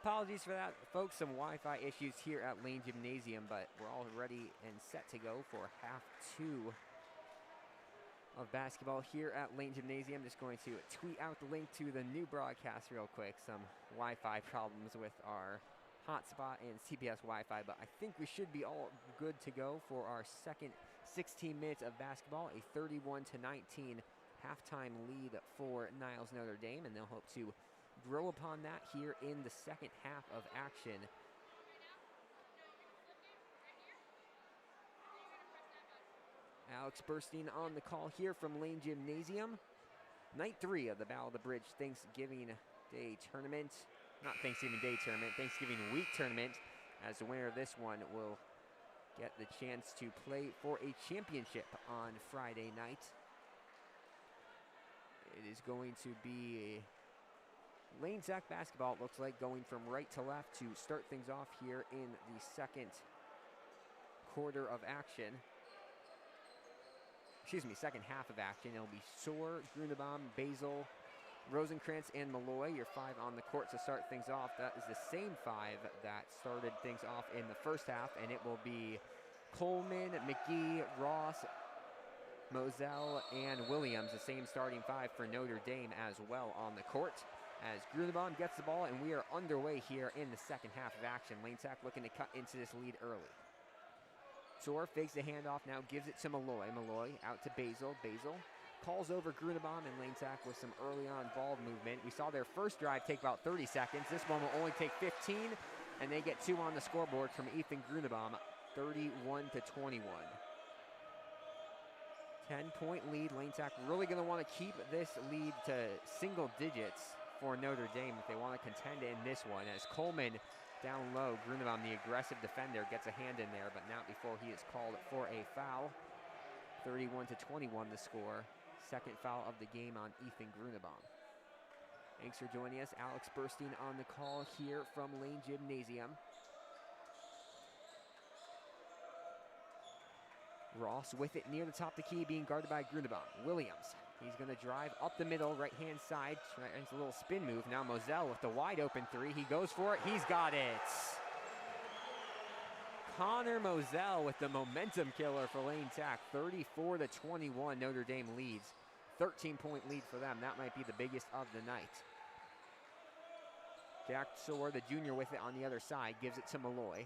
apologies for that, folks. Some Wi-Fi issues here at Lane Gymnasium, but we're all ready and set to go for half 2 of basketball here at Lane Gymnasium. Just going to tweet out the link to the new broadcast real quick. Some Wi-Fi problems with our hotspot and CPS Wi-Fi, but I think we should be all good to go for our second 16 minutes of basketball. A 31-19 halftime lead for Niles Notre Dame, and they'll hope to grow upon that here in the second half of action. Alex Burstein on the call here from Lane Gymnasium. Night 3 of the Battle of the Bridge Thanksgiving Day Tournament. Not Thanksgiving Day Tournament, Thanksgiving Week Tournament. As the winner of this one will get the chance to play for a championship on Friday night. It is going to be a Lane Sac basketball, it looks like, going from right to left to start things off here in the second quarter of action. Excuse me, second half of action. It'll be Soar, Grunebaum, Basil, Rosenkrantz, and Malloy, your 5 on the court to start things off. That is the same 5 that started things off in the first half, and it will be Coleman, McGee, Ross, Moselle, and Williams, the same starting 5 for Notre Dame as well on the court. As Grunebaum gets the ball, and we are underway here in the second half of action. Lane Sac looking to cut into this lead early. Soar fakes the handoff, now gives it to Malloy. Malloy out to Basil. Basil calls over Grunebaum, and Lane Sac with some early on ball movement. We saw their first drive take about 30 seconds. This one will only take 15, and they get 2 on the scoreboard from Ethan Grunebaum, 31-21. 10-point lead. Lane Sac really going to want to keep this lead to single digits for Notre Dame if they want to contend in this one. As Coleman down low, Grunebaum, the aggressive defender, gets a hand in there, but not before he is called for a foul. 31-21 the score. Second foul of the game on Ethan Grunebaum. Thanks for joining us. Alex Burstein on the call here from Lane Gymnasium. Ross with it near the top of the key, being guarded by Grunebaum. Williams, he's going to drive up the middle, right-hand side. It's a little spin move. Now Moselle with the wide-open 3. He goes for it. He's got it. Connor Moselle with the momentum killer for Lane Sac. 34-21, Notre Dame leads. 13-point lead for them. That might be the biggest of the night. Jack Soar, the junior, with it on the other side, gives it to Malloy.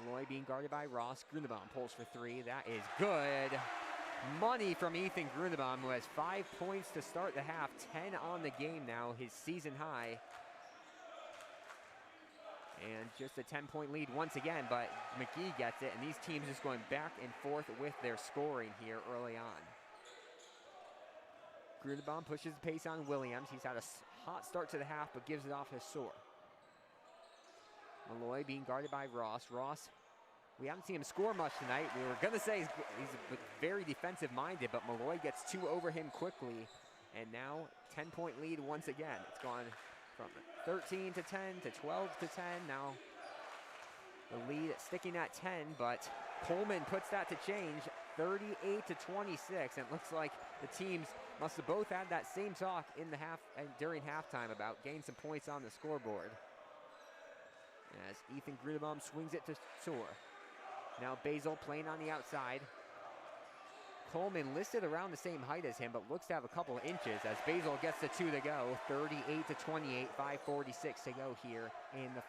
Malloy being guarded by Ross. Grunebaum pulls for 3. That is good. Money from Ethan Grunebaum, who has 5 points to start the half. 10 on the game now, his season high. And just a 10-point lead once again, but McGee gets it, and these teams just going back and forth with their scoring here early on. Grunebaum pushes the pace on Williams. He's had a hot start to the half, but gives it off to Soar. Malloy being guarded by Ross. Ross, we haven't seen him score much tonight. We were going to say he's very defensive-minded, but Malloy gets 2 over him quickly. And now 10-point lead once again. It's gone from 13-10 to 12-10. Now the lead sticking at 10, but Coleman puts that to change, 38-26. And it looks like the teams must have both had that same talk in the half and during halftime about getting some points on the scoreboard. As Ethan Grunebaum swings it to Soar. Now Basil playing on the outside. Coleman listed around the same height as him, but looks to have a couple of inches as Basil gets the 2 to go. 38-28, 5:46 to go here in the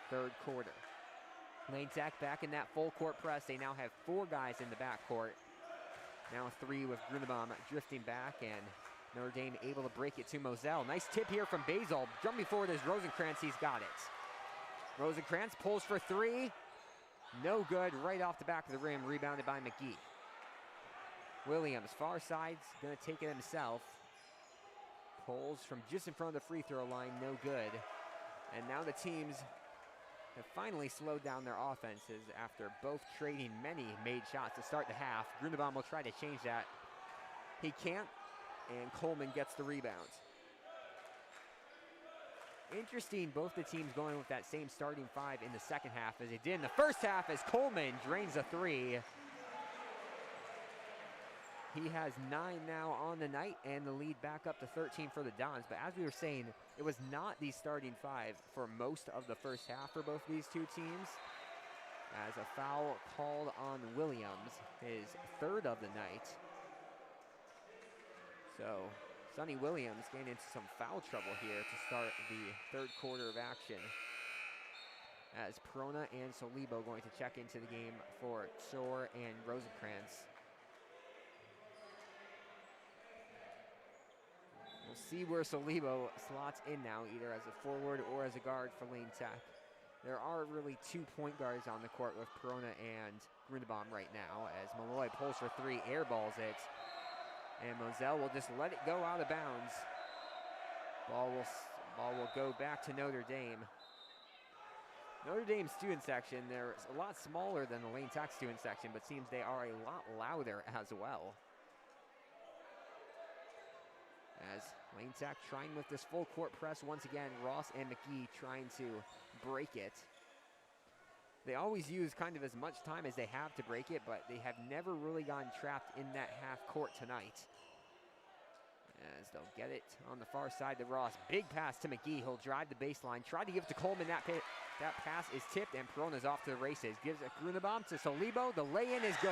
third quarter. Lane Sac back in that full court press. They now have 4 guys in the backcourt. Now 3 with Grunebaum drifting back, and Notre Dame able to break it to Moselle. Nice tip here from Basil. Jumping forward is Rosenkrantz. He's got it. Rosenkrantz pulls for 3. No good, right off the back of the rim, rebounded by McGee. Williams, far side's gonna take it himself. Pulls from just in front of the free throw line, no good. And now the teams have finally slowed down their offenses after both trading many made shots to start the half. Grunebaum will try to change that. He can't, and Coleman gets the rebound. Interesting, both the teams going with that same starting 5 in the second half as they did in the first half, as Coleman drains a 3. He has 9 now on the night, and the lead back up to 13 for the Dons. But as we were saying, it was not the starting 5 for most of the first half for both these two teams, as a foul called on Williams, his 3rd of the night. So Sonny Williams getting into some foul trouble here to start the 3rd quarter of action, as Perona and Solibo going to check into the game for Chor and Rosenkrantz. We'll see where Solibo slots in now, either as a forward or as a guard for Lane Tech. There are really 2 point guards on the court with Perona and Grunbaum right now, as Malloy pulls for 3, airballs it, and Moselle will just let it go out of bounds. Ball will go back to Notre Dame. Notre Dame student section, they're a lot smaller than the Lane Tech student section, but seems they are a lot louder as well. As Lane Tech trying with this full court press once again, Ross and McGee trying to break it. They always use kind of as much time as they have to break it, but they have never really gotten trapped in that half court tonight. As they'll get it on the far side to Ross. Big pass to McGee. He'll drive the baseline. Try to give it to Coleman. That pass is tipped, and Perona's off to the races. Gives a Grunbaum to Solibo. The lay-in is good.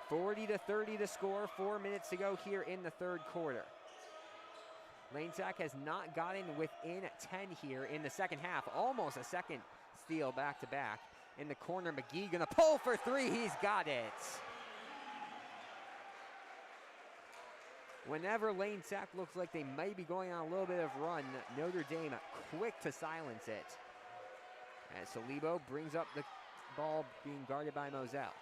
(40-30) to score. 4 minutes to go here in the 3rd quarter. Lane Tech has not gotten within 10 here in the 2nd half. Almost a second steal back-to-back. In the corner, McGee gonna pull for 3. He's got it. Whenever Lane Tech looks like they might be going on a little bit of run, Notre Dame quick to silence it. As Solibo brings up the ball being guarded by Moselle.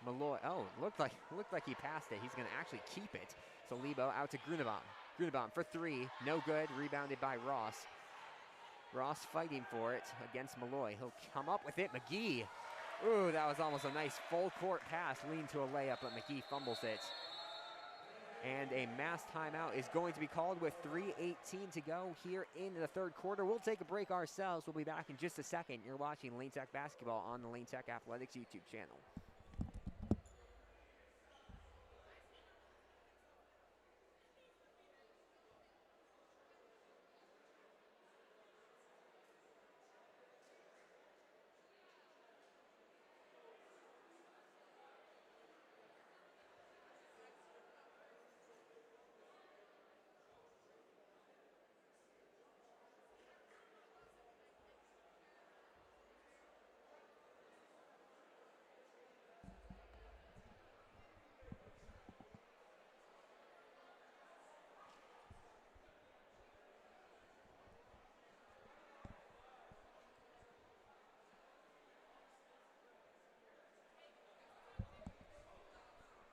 Malloy, looked like he passed it. He's gonna actually keep it. Solibo out to Grunbaum. Grunbaum for 3, no good, rebounded by Ross. Ross fighting for it against Malloy. He'll come up with it, McGee. Ooh, that was almost a nice full court pass, lean to a layup, but McGee fumbles it. And a mass timeout is going to be called with 3:18 to go here in the 3rd quarter. We'll take a break ourselves. We'll be back in just a second. You're watching Lane Tech basketball on the Lane Tech Athletics YouTube channel.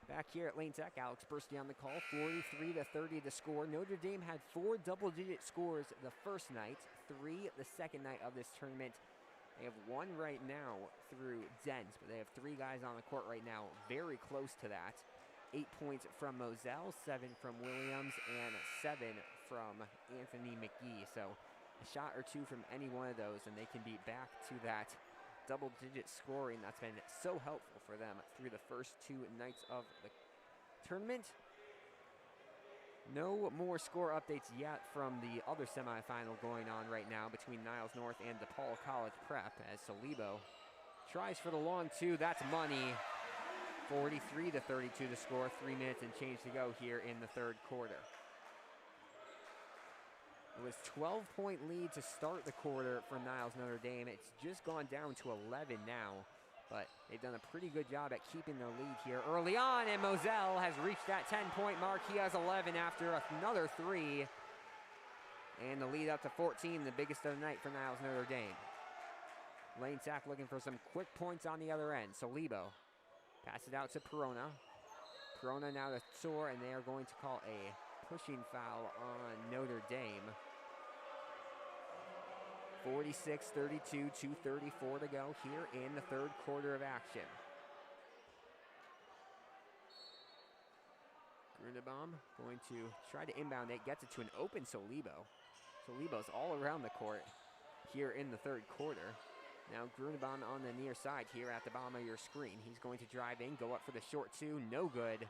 Back here at Lane Tech, Alex Bursty on the call. 43-30 to score. Notre Dame had 4 double-digit scores the first night, 3 the second night of this tournament. They have 1 right now through Dent, but they have 3 guys on the court right now, very close to that. 8 points from Moselle, 7 from Williams, and 7 from Anthony McGee. So a shot or 2 from any one of those, and they can be back to that double-digit scoring that's been so helpful for them through the first 2 nights of the tournament. No more score updates yet from the other semifinal going on right now between Niles North and DePaul College Prep, as Solibo tries for the long 2. That's money. 43-32 to score. 3 minutes and change to go here in the 3rd quarter. It was 12-point lead to start the quarter for Niles Notre Dame. It's just gone down to 11 now, but they've done a pretty good job at keeping their lead here early on, and Moselle has reached that 10-point mark. He has 11 after another 3, and the lead up to 14, the biggest of the night for Niles Notre Dame. Lane Tech looking for some quick points on the other end. Solibo passes it out to Perona. Perona now to Soar, and they are going to call a pushing foul on Notre Dame. 46-32, 2:34 to go here in the 3rd quarter of action. Grunbaum going to try to inbound it, gets it to an open Solibo. Solibo's all around the court here in the 3rd quarter. Now Grunewald on the near side here at the bottom of your screen. He's going to drive in, go up for the short two, no good.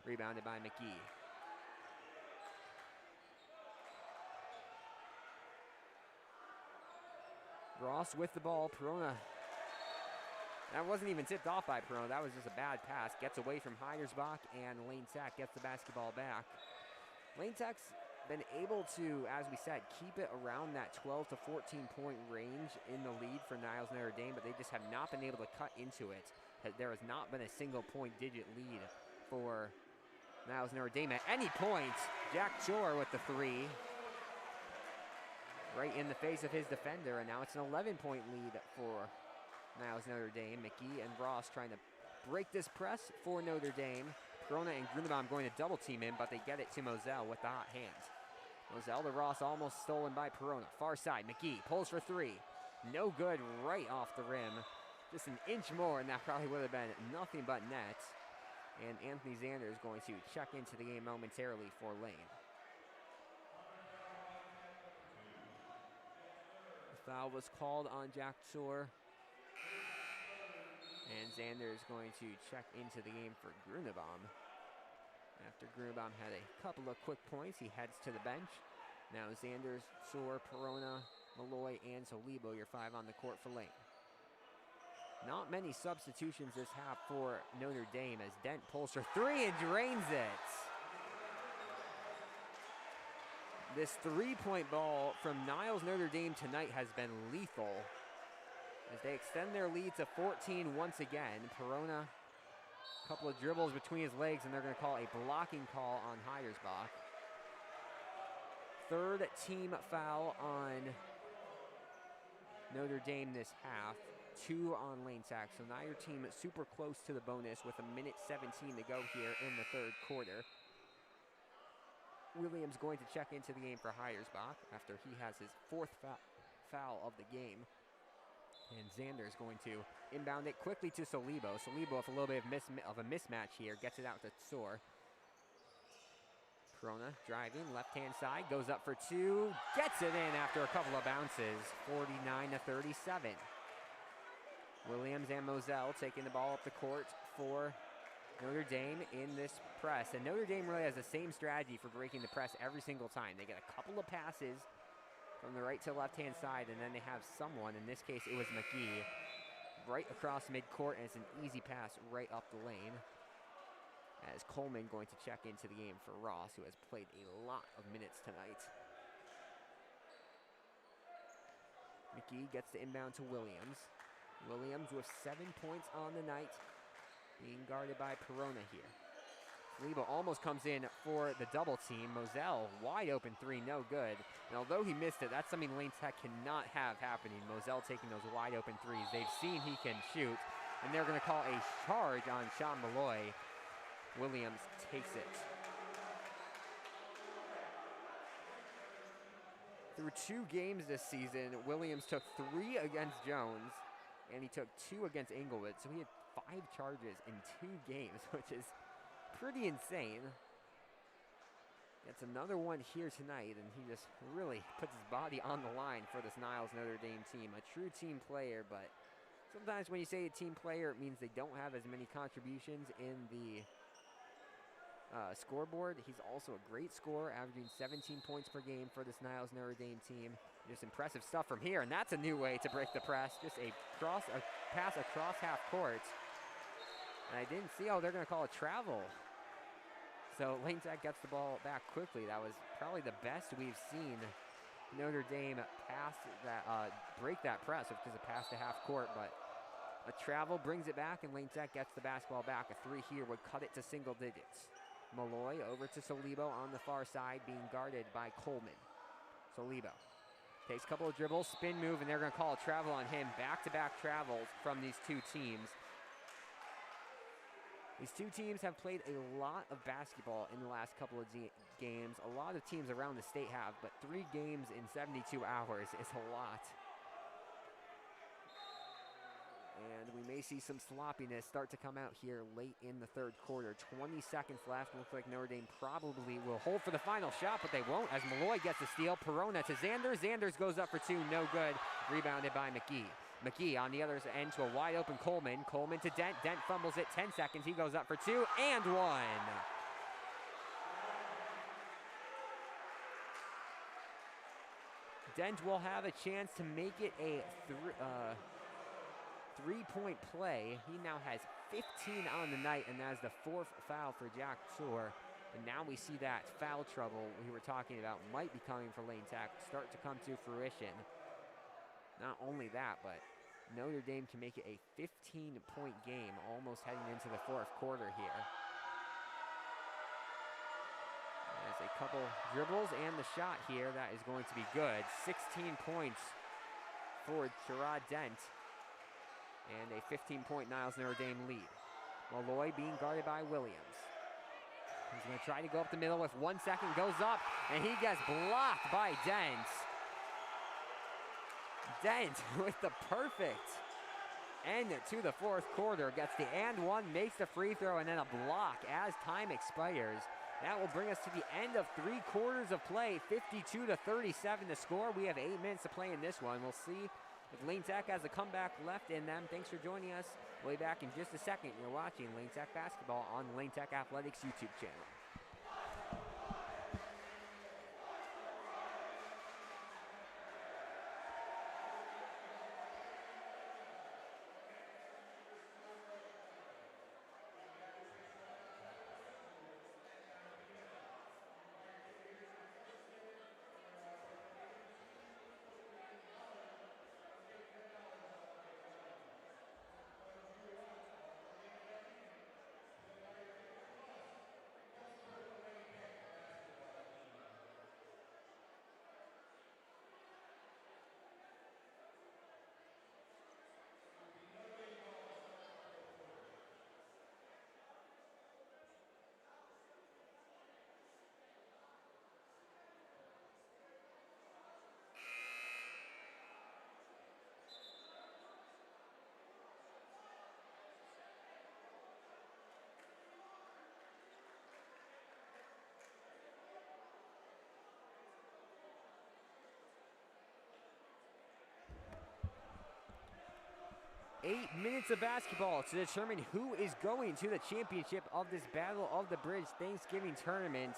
Rebounded by McGee. Ross with the ball. Perona. That wasn't even tipped off by Perona. That was just a bad pass. Gets away from Heidersbach, and Lane Tech gets the basketball back. Lane Tech's been able to, as we said, keep it around that 12 to 14 point range in the lead for Niles Notre Dame, but they just have not been able to cut into it. There has not been a single point digit lead for Niles Notre Dame at any point. Jack Chor with the three. Right in the face of his defender, and now it's an 11-point lead for Niles Notre Dame. McGee and Ross trying to break this press for Notre Dame. Perona and Grunewald going to double team him, but they get it to Moselle with the hot hands. Moselle to Ross, almost stolen by Perona. Far side, McGee pulls for three. No good, right off the rim. Just an inch more, and that probably would have been nothing but net. And Anthony Zander is going to check into the game momentarily for Lane. The foul was called on Jack Chor. And Zander is going to check into the game for Grunewald. After Grunewald had a couple of quick points, he heads to the bench. Now Zander, Chor, Perona, Malloy, and Solibo, your five on the court for Lane. Not many substitutions this half for Notre Dame as Dent pulls for three and drains it. This three-point ball from Niles Notre Dame tonight has been lethal as they extend their lead to 14 once again. Perona, a couple of dribbles between his legs, and they're going to call a blocking call on Heidersbach. Third team foul on Notre Dame this half. 2 on Lane Tech. So now your team is super close to the bonus with 1:17 to go here in the third quarter. Williams going to check into the game for Heidersbach after he has his fourth foul of the game. And Zander is going to inbound it quickly to Solibo. Solibo with a little bit of a mismatch here. Gets it out to Tsor. Perona driving, left-hand side, goes up for two. Gets it in after a couple of bounces. 49-37. Williams and Moselle taking the ball up the court for Notre Dame in this press. And Notre Dame really has the same strategy for breaking the press every single time. They get a couple of passes from the right to left-hand side, and then they have someone, in this case it was McGee, right across midcourt, and it's an easy pass right up the lane. As Coleman going to check into the game for Ross, who has played a lot of minutes tonight. McGee gets the inbound to Williams. Williams with 7 points on the night, being guarded by Perona here. Lebo almost comes in for the double team. Moselle, wide open three, no good. And although he missed it, that's something Lane Tech cannot have happening. Moselle taking those wide open threes. They've seen he can shoot, and they're going to call a charge on Sean Malloy. Williams takes it. Through 2 games this season, Williams took 3 against Jones, and he took 2 against Inglewood. So he had 5 charges in 2 games, which is pretty insane. Gets another one here tonight, and he just really puts his body on the line for this Niles Notre Dame team. A true team player, but sometimes when you say a team player, it means they don't have as many contributions in the scoreboard. He's also a great scorer, averaging 17 points per game for this Niles Notre Dame team. Just impressive stuff from here, and that's a new way to break the press. Just a pass across half court. And I didn't see, they're going to call a travel. So Lane Tech gets the ball back quickly. That was probably the best we've seen Notre Dame pass that, break that press, which is a pass to half court, but a travel brings it back, and Lane Tech gets the basketball back. A 3 here would cut it to single digits. Malloy over to Solibo on the far side, being guarded by Coleman. Solibo takes a couple of dribbles, spin move, and they're going to call a travel on him. Back-to-back travels from these 2 teams. These 2 teams have played a lot of basketball in the last couple of games. A lot of teams around the state have, but 3 games in 72 hours is a lot. And we may see some sloppiness start to come out here late in the third quarter. 20 seconds left. Looks like Notre Dame probably will hold for the final shot, but they won't as Malloy gets the steal. Perona to Zander. Zanders goes up for 2, no good. Rebounded by McGee. McGee on the other end to a wide open Coleman. Coleman to Dent. Dent fumbles it. 10 seconds. He goes up for 2 and 1. Dent will have a chance to make it a three-point play. He now has 15 on the night, and that is the 4th foul for Jack Shore. And now we see that foul trouble we were talking about might be coming for Lane Tech start to come to fruition. Not only that, but Notre Dame can make it a 15-point game almost heading into the 4th quarter here. There's a couple dribbles and the shot here. That is going to be good. 16 points for Gerard Dent. And a 15-point Niles Notre Dame lead. Malloy being guarded by Williams. He's going to try to go up the middle with 1 second. Goes up, and he gets blocked by Dent. Dent with the perfect end to the 4th quarter. Gets the and one, makes the free throw, and then a block as time expires. That will bring us to the end of 3 quarters of play. 52-37 to score. We have 8 minutes to play in this one. We'll see if Lane Tech has a comeback left in them. Thanks for joining us. We'll be back in just a second. You're watching Lane Tech basketball on the Lane Tech Athletics YouTube channel. 8 minutes of basketball to determine who is going to the championship of this Battle of the Bridge Thanksgiving tournament.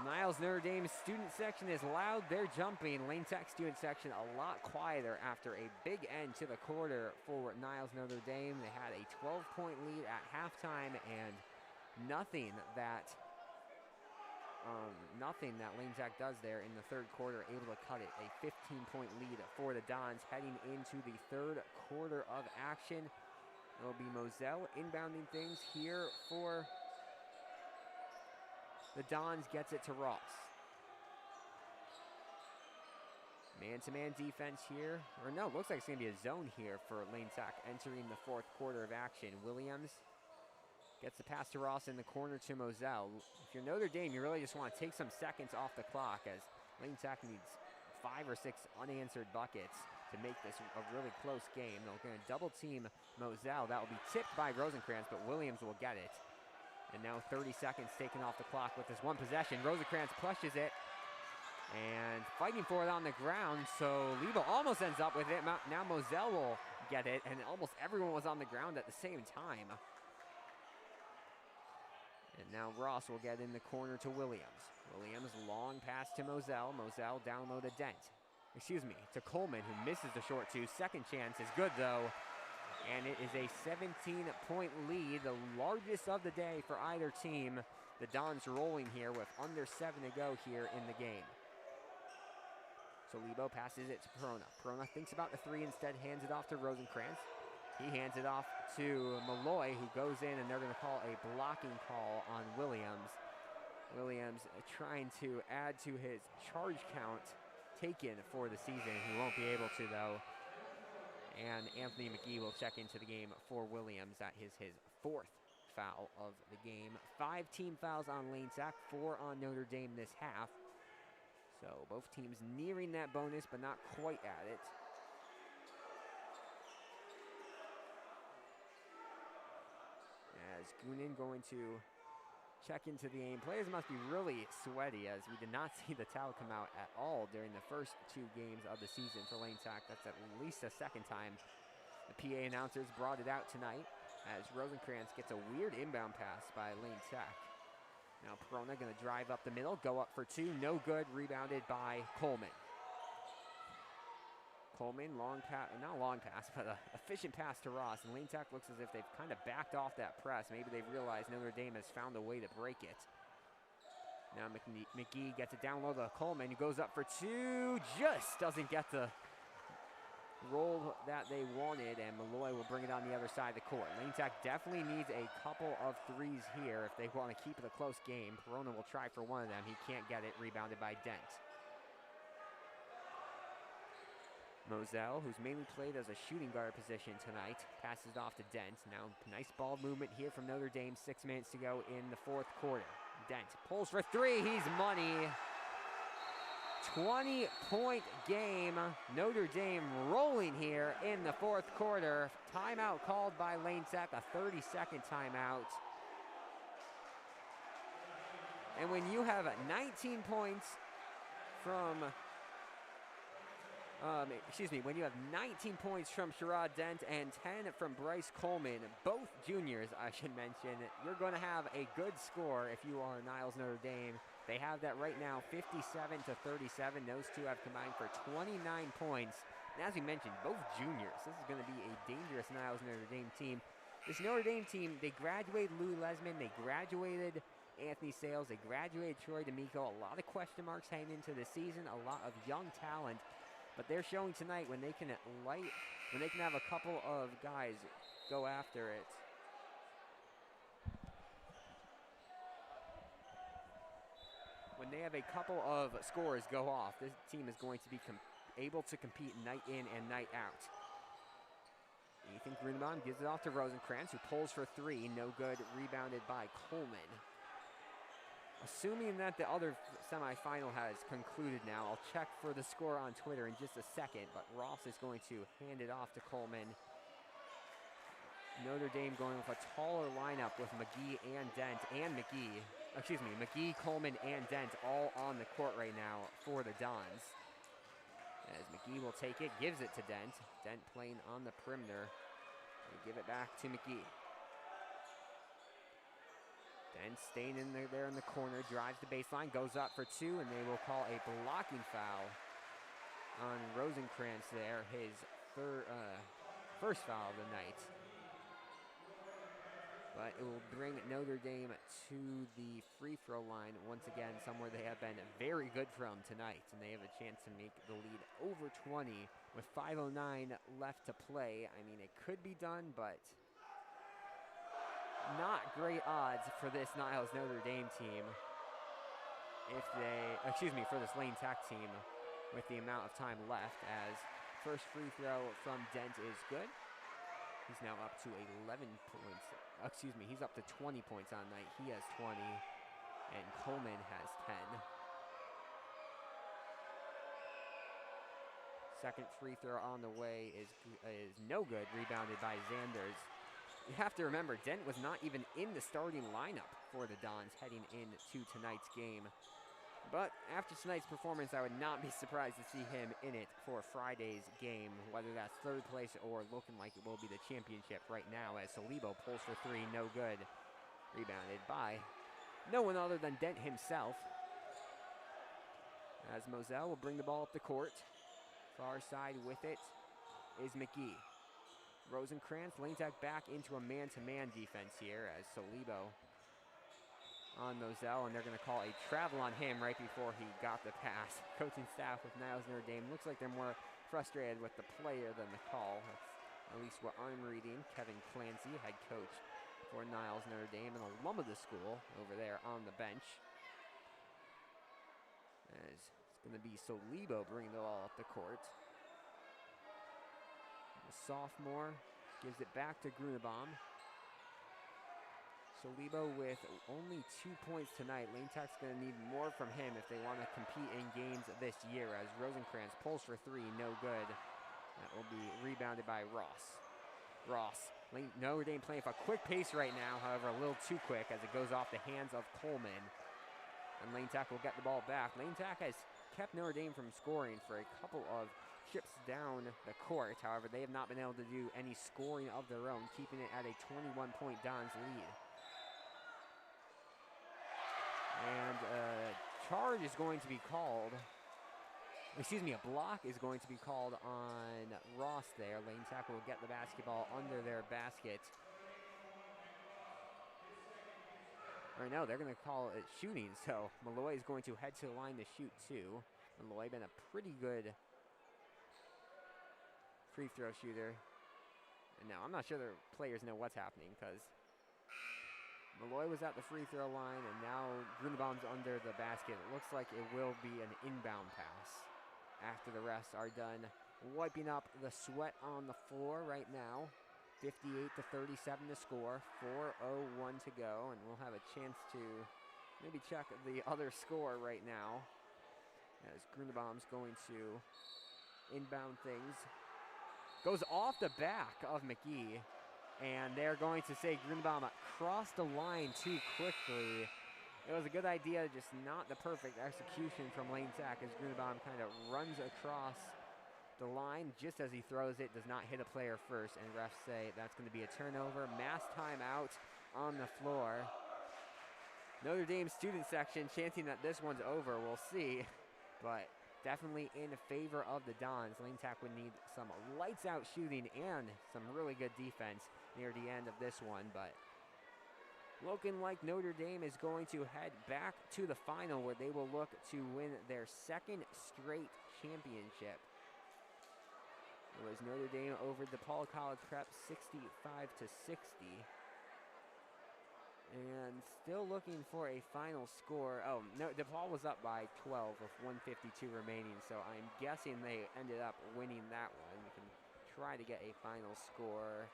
Niles Notre Dame student section is loud, they're jumping. Lane Tech student section a lot quieter after a big end to the quarter for Niles Notre Dame. They had a 12-point lead at halftime, and nothing that Lane Tech does there in the 3rd quarter, able to cut it. A 15-point lead for the Dons heading into the 3rd quarter of action. It will be Moselle inbounding things here for the Dons. Gets it to Ross. Man-to-man defense here. Or no, looks like it's going to be a zone here for Lane Tech entering the 4th quarter of action. Williams gets the pass to Ross in the corner to Moselle. If you're Notre Dame, you really just want to take some seconds off the clock, as Lane Tech needs 5 or 6 unanswered buckets to make this a really close game. They're going to double team Moselle. That will be tipped by Rosencrantz, but Williams will get it. And now 30 seconds taken off the clock with this one possession. Rosencrantz pushes it and fighting for it on the ground. So Lebo almost ends up with it. Now Moselle will get it, and almost everyone was on the ground at the same time. And now Ross will get in the corner to Williams. Williams, long pass to Moselle. Moselle down low to Dent. Excuse me, to Coleman, who misses the short 2. Second chance is good, though. And it is a 17-point lead, the largest of the day for either team. The Dons rolling here with under 7 to go here in the game. So Lebo passes it to Perona. Perona thinks about the 3 instead, hands it off to Rosencrantz. He hands it off to Malloy, who goes in, and they're going to call a blocking call on Williams. Williams trying to add to his charge count taken for the season. He won't be able to, though. And Anthony McGee will check into the game for Williams. That is his 4th foul of the game. 5 team fouls on Lane Tech, 4 on Notre Dame this half. So both teams nearing that bonus, but not quite at it. As Goonan going to check into the game. Players must be really sweaty, as we did not see the towel come out at all during the first 2 games of the season for Lane Tech. That's at least the 2nd time the PA announcers brought it out tonight, as Rosenkrantz gets a weird inbound pass by Lane Tech. Now Perona going to drive up the middle, go up for 2, no good, rebounded by Coleman. Coleman, long pass, not a long pass, but an efficient pass to Ross. And Lane Tech looks as if they've kind of backed off that press. Maybe they've realized Notre Dame has found a way to break it. Now McGee gets it down low to Coleman, who goes up for 2, just doesn't get the roll that they wanted, and Malloy will bring it on the other side of the court. Lane Tech definitely needs a couple of threes here if they want to keep it a close game. Perona will try for one of them. He can't get it, rebounded by Dent. Moselle, who's mainly played as a shooting guard position tonight, passes it off to Dent. Now, nice ball movement here from Notre Dame. 6 minutes to go in the 4th quarter. Dent pulls for 3. He's money. 20-point game. Notre Dame rolling here in the 4th quarter. Timeout called by Lane Tech, a 30-second timeout. And when you have 19 points from... when you have 19 points from Sherrod Dent and 10 from Bryce Coleman, both juniors, I should mention, you're going to have a good score if you are Niles Notre Dame. They have that right now, 57-37. Those two have combined for 29 points. And as we mentioned, both juniors. This is going to be a dangerous Niles Notre Dame team. This Notre Dame team, they graduated Louis Lesman, they graduated Anthony Sales, they graduated Troy D'Amico. A lot of question marks heading into the season, a lot of young talent. But they're showing tonight when they can have a couple of guys go after it. When they have a couple of scores go off, this team is going to be able to compete night in and night out. Ethan Grunbaum gives it off to Rosenkrantz, who pulls for 3, no good, rebounded by Coleman. Assuming that the other semifinal has concluded now, I'll check for the score on Twitter in just a second, but Ross is going to hand it off to Coleman. Notre Dame going with a taller lineup with McGee and Dent and McGee, Coleman, and Dent all on the court right now for the Dons. As McGee will take it, gives it to Dent. Dent playing on the perimeter. They give it back to McGee. Dent staying in there in the corner, drives the baseline, goes up for 2, and they will call a blocking foul on Rosenkrantz there, his first foul of the night. But it will bring Notre Dame to the free throw line once again, somewhere they have been very good from tonight, and they have a chance to make the lead over 20 with 5:09 left to play. I mean, it could be done, but not great odds for this Niles Notre Dame team. For this Lane Tech team with the amount of time left, as first free throw from Dent is good. He's now up to 11 points. He's up to 20 points on night. He has 20, and Coleman has 10. Second free throw on the way is no good, rebounded by Zanders. You have to remember, Dent was not even in the starting lineup for the Dons heading into tonight's game. But after tonight's performance, I would not be surprised to see him in it for Friday's game, whether that's 3rd place or looking like it will be the championship right now, as Solibo pulls for 3, no good. Rebounded by no one other than Dent himself. As Moselle will bring the ball up the court. Far side with it is McGee. Rosenkrantz, Lane Tech back into a man-to-man defense here as Solibo on Moselle, and they're going to call a travel on him right before he got the pass. Coaching staff with Niles Notre Dame looks like they're more frustrated with the player than the call. That's at least what I'm reading. Kevin Clancy, head coach for Niles Notre Dame, an alum of the school over there on the bench. As it's going to be Solibo bringing the ball up the court. The sophomore gives it back to Grunbaum. Solibo with only 2 points tonight. Lane Tech's going to need more from him if they want to compete in games this year, as Rosenkrantz pulls for 3, no good. That will be rebounded by Ross. Ross Notre Dame playing for a quick pace right now, however, a little too quick as it goes off the hands of Coleman. And Lane Tech will get the ball back. Lane Tech has kept Notre Dame from scoring for a couple of trips down the court. However, they have not been able to do any scoring of their own, keeping it at a 21-point Dons lead. And a charge is going to be called. Excuse me, a block is going to be called on Ross there. Lane Tech will get the basketball under their basket. Or no, they're going to call it shooting. So Malloy is going to head to the line to shoot too. Malloy been a pretty good free throw shooter. And now I'm not sure the players know what's happening because Malloy was at the free throw line and now Grunbaum's under the basket. It looks like it will be an inbound pass after the refs are done wiping up the sweat on the floor right now. 58-37 to score, 4:01 to go, and we'll have a chance to maybe check the other score right now as Grunbaum's going to inbound things. Goes off the back of McGee, and they're going to say Grunbaum crossed the line too quickly. It was a good idea, just not the perfect execution from Lane Tech as Grunbaum kind of runs across the line just as he throws it, does not hit a player first, and refs say that's going to be a turnover. Mass timeout on the floor. Notre Dame student section chanting that this one's over. We'll see, but definitely in favor of the Dons. Lane Tech would need some lights out shooting and some really good defense near the end of this one, but looking like Notre Dame is going to head back to the final where they will look to win their second straight championship. It was Notre Dame over DePaul College Prep 65-60. And still looking for a final score. Oh, no, DePaul was up by 12 with 1:52 remaining, so I'm guessing they ended up winning that one. We can try to get a final score.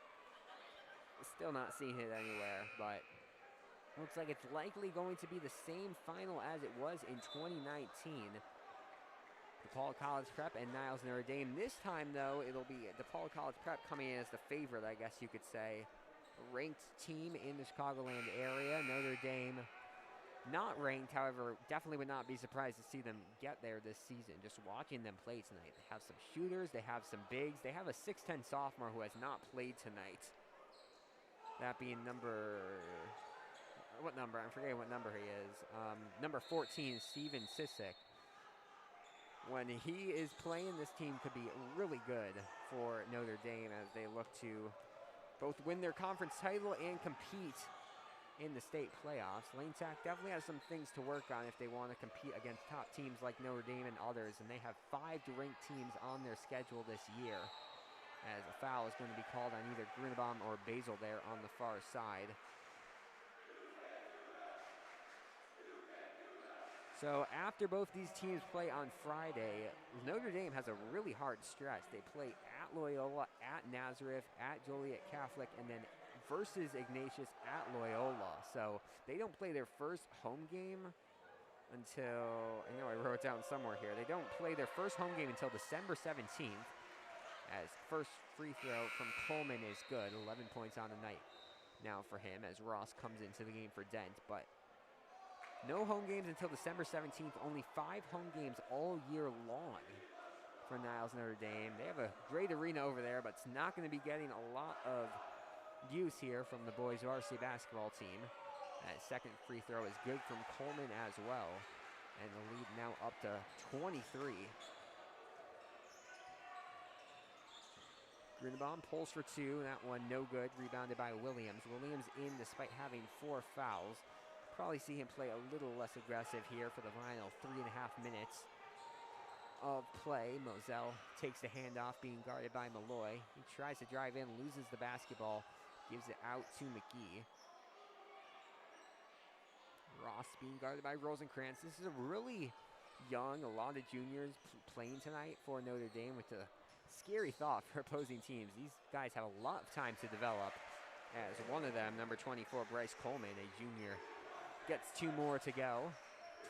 Still not seeing it anywhere, but looks like it's likely going to be the same final as it was in 2019. DePaul College Prep and Niles Notre Dame. This time, though, it'll be DePaul College Prep coming in as the favorite, I guess you could say. A ranked team in the Chicagoland area. Notre Dame not ranked, however, definitely would not be surprised to see them get there this season. Just watching them play tonight. They have some shooters, they have some bigs. They have a 6'10 sophomore who has not played tonight. That being what number? I'm forgetting what number he is. Number 14, Steven Sissick. When he is playing, this team could be really good for Notre Dame as they look to both win their conference title and compete in the state playoffs. Lane Tech definitely has some things to work on if they want to compete against top teams like Notre Dame and others, and they have 5 ranked teams on their schedule this year, as a foul is going to be called on either Grunbaum or Basil there on the far side. So after both these teams play on Friday, Notre Dame has a really hard stretch. They play at Loyola, at Nazareth, at Joliet Catholic, and then versus Ignatius at Loyola. So they don't play their first home game until, I know I wrote it down somewhere here. They don't play their first home game until December 17th, as first free throw from Coleman is good, 11 points on the night now for him as Ross comes into the game for Dent. But no home games until December 17th. Only 5 home games all year long for Niles Notre Dame. They have a great arena over there, but it's not going to be getting a lot of use here from the boys varsity basketball team. That second free throw is good from Coleman as well. And the lead now up to 23. Grunbaum pulls for 2. That one no good. Rebounded by Williams. Williams in despite having 4 fouls. Probably see him play a little less aggressive here for the final 3.5 minutes of play. Moselle takes the handoff, being guarded by Malloy. He tries to drive in, loses the basketball, gives it out to McGee. Ross being guarded by Rosenkrantz. This is a really young, a lot of juniors playing tonight for Notre Dame, with a scary thought for opposing teams. These guys have a lot of time to develop, as one of them, number 24, Bryce Coleman, a junior, gets 2 more to go.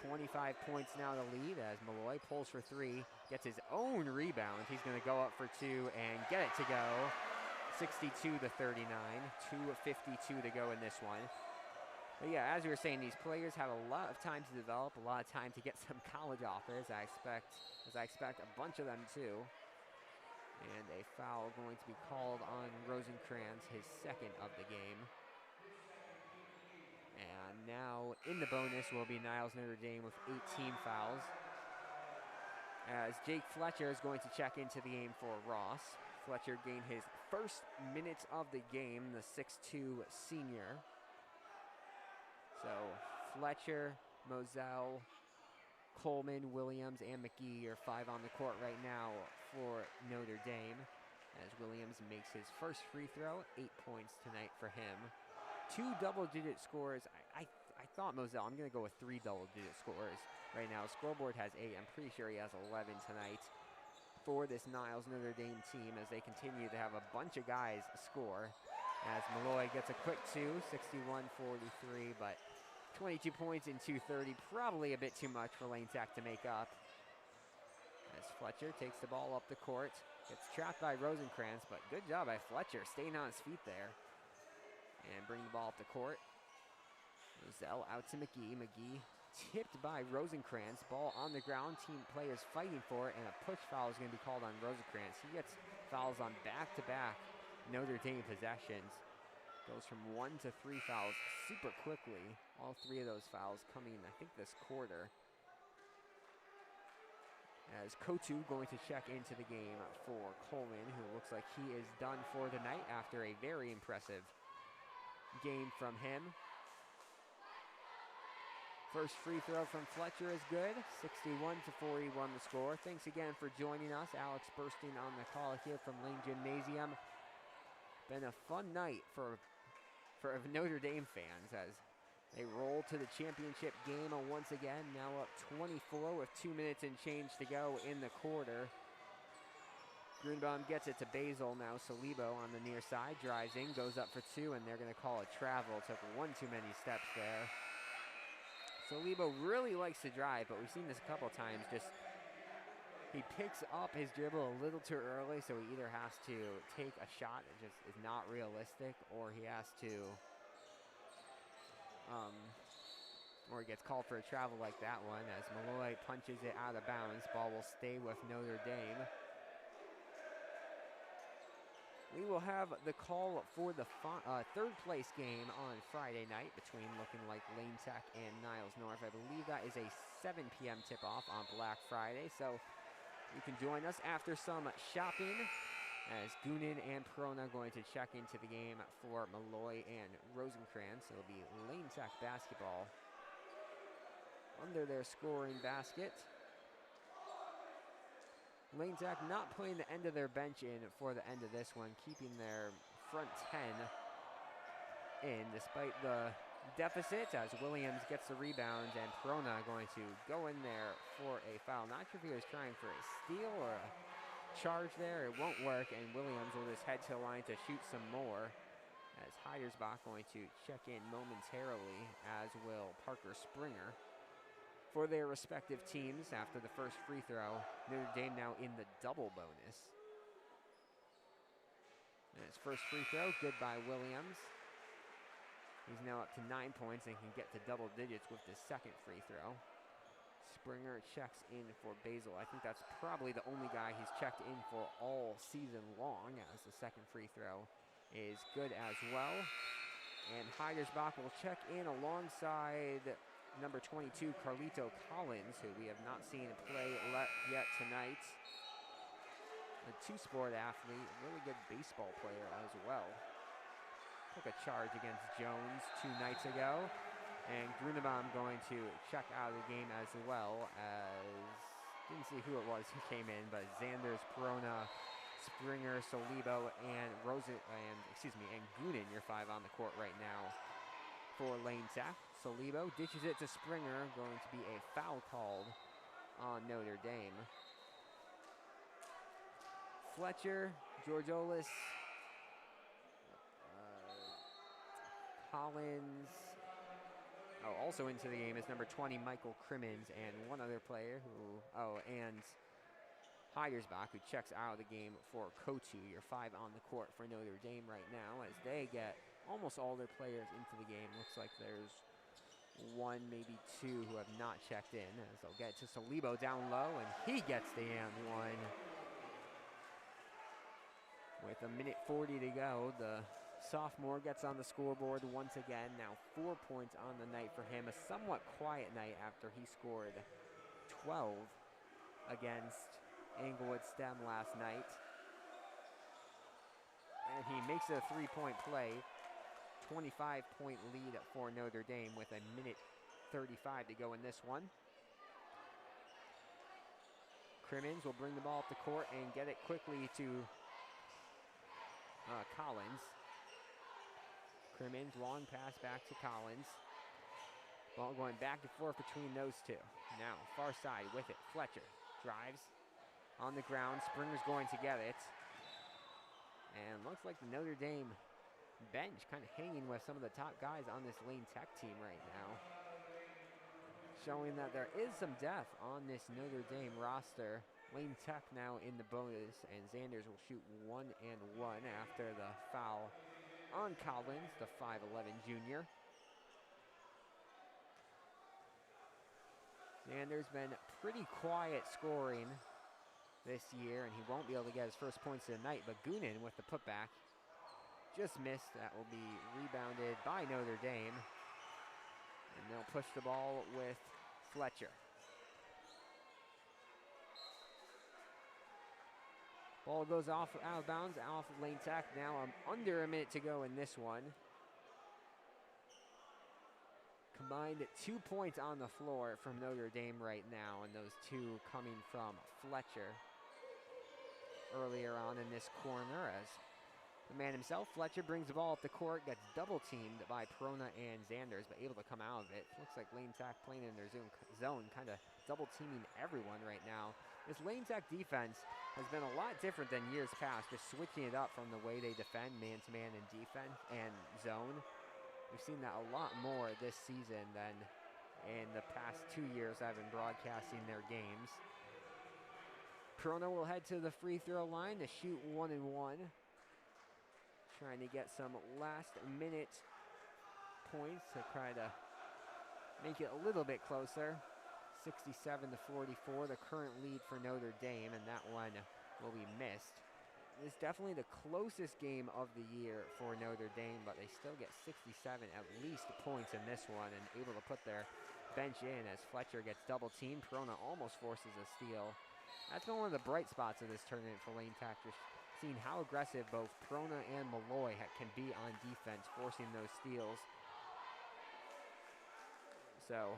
25 points now to lead as Malloy pulls for 3, gets his own rebound. He's going to go up for 2 and get it to go. 62 to 39, 2:52 to go in this one. But yeah, as we were saying, these players have a lot of time to develop, a lot of time to get some college offers. I expect a bunch of them too. And a foul going to be called on Rosenkrantz, his second of the game. And now in the bonus will be Niles Notre Dame with 18 fouls. As Jake Fletcher is going to check into the game for Ross. Fletcher gained his first minutes of the game, the 6'2" senior. So Fletcher, Moselle, Coleman, Williams, and McGee are 5 on the court right now for Notre Dame. As Williams makes his first free throw, 8 points tonight for him. 2 double-digit scores. I thought Moselle, I'm going to go with 3 double-digit scores right now. Scoreboard has 8. I'm pretty sure he has 11 tonight for this Niles Notre Dame team as they continue to have a bunch of guys score. As Malloy gets a quick 2, 61-43, but 22 points in 2:30, probably a bit too much for Lane Tech to make up. As Fletcher takes the ball up the court, gets trapped by Rosenkrantz, but good job by Fletcher staying on his feet there. And bring the ball up the court. Moselle out to McGee. McGee tipped by Rosenkrantz. Ball on the ground. Team players fighting for it, and a push foul is going to be called on Rosenkrantz. He gets fouls on back-to-back Notre Dame possessions. Goes from 1 to 3 fouls super quickly. All 3 of those fouls coming, I think, this quarter. As Kotu going to check into the game for Coleman, who looks like he is done for the night after a very impressive game from him. First free throw from Fletcher is good. 61-41 the score. Thanks again for joining us. Alex Bursting on the call here from Lane Gymnasium. Been a fun night for Notre Dame fans as they roll to the championship game once again. Now up 24 with 2 minutes and change to go in the quarter. Grunbaum gets it to Basil. Now Salibo on the near side, drives in, goes up for 2, and they're going to call a travel. Took one too many steps there. Salibo really likes to drive, but we've seen this a couple times. Just he picks up his dribble a little too early, so he either has to take a shot that just is not realistic, or he has to, or he gets called for a travel like that one. As Malloy punches it out of bounds, ball will stay with Notre Dame. We will have the call for the third place game on Friday night between looking like Lane Tech and Niles North. I believe that is a 7 p.m. tip-off on Black Friday, so you can join us after some shopping as Goonan and Perona going to check into the game for Malloy and Rosenkrantz. It'll be Lane Tech basketball under their scoring basket. Lane Tech not putting the end of their bench in for the end of this one, keeping their front 10 in despite the deficit as Williams gets the rebound and Perona going to go in there for a foul. Not sure if he was trying for a steal or a charge there. It won't work, and Williams will just head to the line to shoot some more as Heidersbach going to check in momentarily, as will Parker Springer. For their respective teams after the first free throw. Notre Dame now in the double bonus. And his first free throw, good by Williams. He's now up to 9 points and can get to double digits with the second free throw. Springer checks in for Basil. I think that's probably the only guy he's checked in for all season long, as the second free throw is good as well. And Heidersbach will check in alongside number 22, Carlito Collins, who we have not seen play yet tonight. A two-sport athlete, really good baseball player as well. Took a charge against Jones 2 nights ago. And Grunbaum going to check out of the game as well, as didn't see who it was who came in, but Zanders, Perona, Springer, Salibo, and Goonan, your 5 on the court right now for Lane Tech. Salibo ditches it to Springer, going to be a foul called on Notre Dame. Fletcher, Georgiolis, Collins. Also into the game is number 20, Michael Crimmins, and one other player who, and Heidersbach, who checks out of the game for Kotu. Your 5 on the court for Notre Dame right now as they get almost all their players into the game. Looks like there's 1, maybe 2 who have not checked in, as they'll get to Salibo down low, and he gets the and one. With 1:40 to go, the sophomore gets on the scoreboard once again. Now 4 points on the night for him. A somewhat quiet night after he scored 12 against Englewood STEM last night. And he makes it a 3-point play. 25-point lead for Notre Dame with 1:35 to go in this one. Crimmins will bring the ball up the court and get it quickly to Collins. Crimmins, long pass back to Collins. Ball going back and forth between those two. Now, far side with it. Fletcher drives on the ground. Springer's going to get it. And looks like the Notre Dame bench kind of hanging with some of the top guys on this Lane Tech team right now. Showing that there is some depth on this Notre Dame roster. Lane Tech now in the bonus, and Zanders will shoot 1 and 1 after the foul on Collins, the 5'11 junior. Zanders been pretty quiet scoring this year, and he won't be able to get his first points of the night, but Goonan with the putback just missed. That will be rebounded by Notre Dame, and they'll push the ball with Fletcher. Ball goes off out of bounds, off of Lane Tech. Now under a minute to go in this one. Combined 2 points on the floor from Notre Dame right now, and those 2 coming from Fletcher earlier on in this corner. As the man himself, Fletcher, brings the ball up the court, gets double teamed by Perona and Zanders, but able to come out of it. Looks like Lane Tech playing in their zone, kind of double teaming everyone right now. This Lane Tech defense has been a lot different than years past, just switching it up from the way they defend man-to-man and defense and zone. We've seen that a lot more this season than in the past 2 years I've been broadcasting their games. Perona will head to the free throw line to shoot 1 and 1. Trying to get some last minute points to try to make it a little bit closer. 67-44, the current lead for Notre Dame, and that one will be missed. It's definitely the closest game of the year for Notre Dame, but they still get 67 at least points in this one, and able to put their bench in as Fletcher gets double teamed. Perona almost forces a steal. That's been one of the bright spots of this tournament for Lane Tech, just seeing how aggressive both Perona and Malloy can be on defense, forcing those steals. So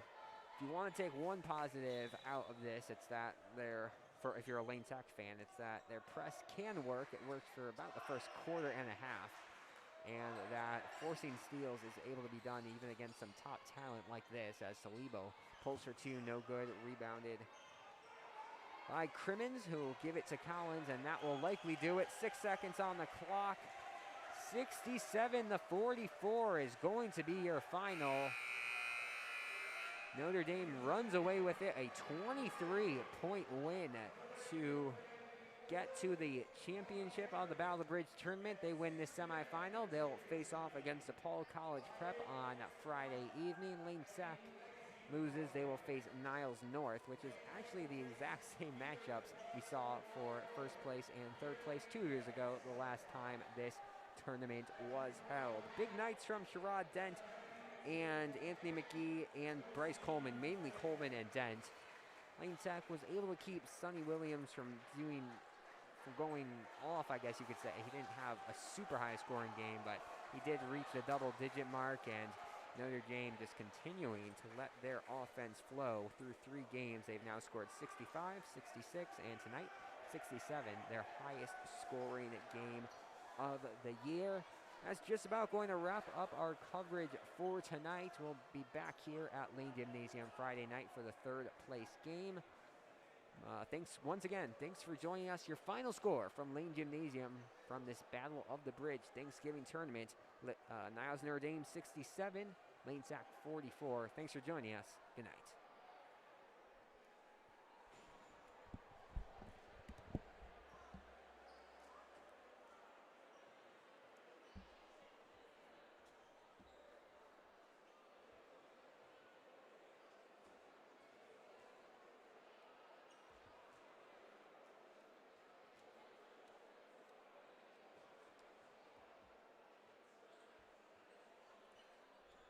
if you want to take one positive out of this, it's that if you're a Lane Tech fan, it's that their press can work. It works for about the first quarter and a half, and that forcing steals is able to be done even against some top talent like this, as Salibo pulls for 2, no good, rebounded by Crimmins, who will give it to Collins, and that will likely do it. 6 seconds on the clock. 67-44 is going to be your final. Notre Dame runs away with it, a 23-point win to get to the championship of the Battle of the Bridge tournament. They win this semifinal. They'll face off against DePaul College Prep on Friday evening. Lane Tech loses. They will face Niles North, which is actually the exact same matchups we saw for first place and third place 2 years ago, the last time this tournament was held. Big nights from Sherrod Dent and Anthony McGee and Bryce Coleman, mainly Coleman and Dent. Lane Tech was able to keep Sonny Williams from going off, I guess you could say. He didn't have a super high scoring game, but he did reach the double-digit mark, and Notre Dame just continuing to let their offense flow through 3 games. They've now scored 65, 66, and tonight 67, their highest scoring game of the year. That's just about going to wrap up our coverage for tonight. We'll be back here at Lane Gymnasium Friday night for the 3rd place game. Thanks once again. Thanks for joining us. Your final score from Lane Gymnasium from this Battle of the Bridge Thanksgiving tournament. Niles Notre Dame 67, Lane Tech 44. Thanks for joining us. Good night.